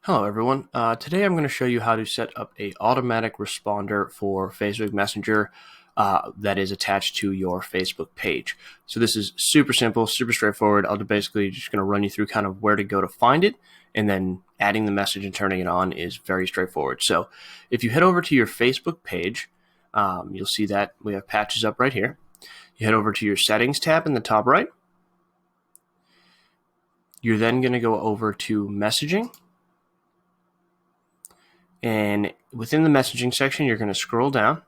Hello everyone. Today I'm going to show you how to set up a automatic responder for Facebook Messenger that is attached to your Facebook page. So this is super simple, super straightforward. I'll basically just going to run you through kind of where to go to find it, and then adding the message and turning it on is very straightforward. So if you head over to your Facebook page, you'll see that we have patches up right here. You head over to your settings tab in the top right. You're then going to go over to messaging. And within the messaging section, you're going to scroll down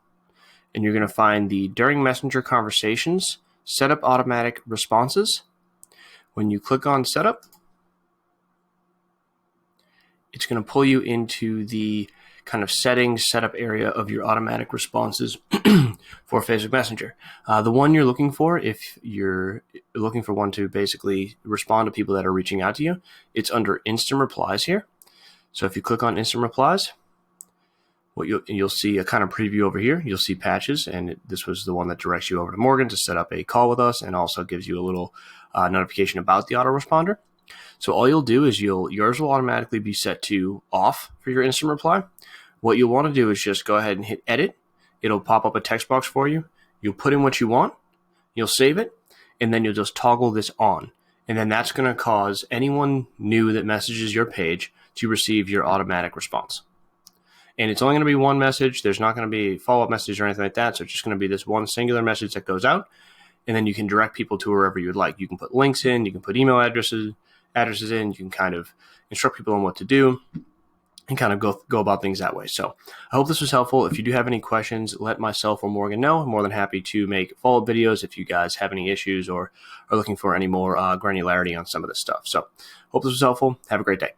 and you're going to find the during messenger conversations, set up automatic responses. When you click on setup, it's going to pull you into the kind of settings setup area of your automatic responses for Facebook Messenger. The one you're looking for, if you're looking for one to basically respond to people that are reaching out to you, it's under instant replies here. So if you click on instant replies, what you'll see a kind of preview over here. You'll see patches, and this was the one that directs you over to Morgan to set up a call with us, and also gives you a little notification about the autoresponder. So all you'll do is yours will automatically be set to off for your instant reply. What you'll want to do is just go ahead and hit edit. It'll pop up a text box for you. You'll put in what you want. You'll save it, and then you'll just toggle this on. And then that's going to cause anyone new that messages your page to receive your automatic response. And it's only going to be one message. There's not going to be a follow-up message or anything like that. So it's just going to be this one singular message that goes out. And then you can direct people to wherever you would like. You can put links in. You can put email addresses in. You can kind of instruct people on what to do and kind of go about things that way. So I hope this was helpful. If you do have any questions, let myself or Morgan know. I'm more than happy to make follow-up videos if you guys have any issues or are looking for any more granularity on some of this stuff. So hope this was helpful. Have a great day.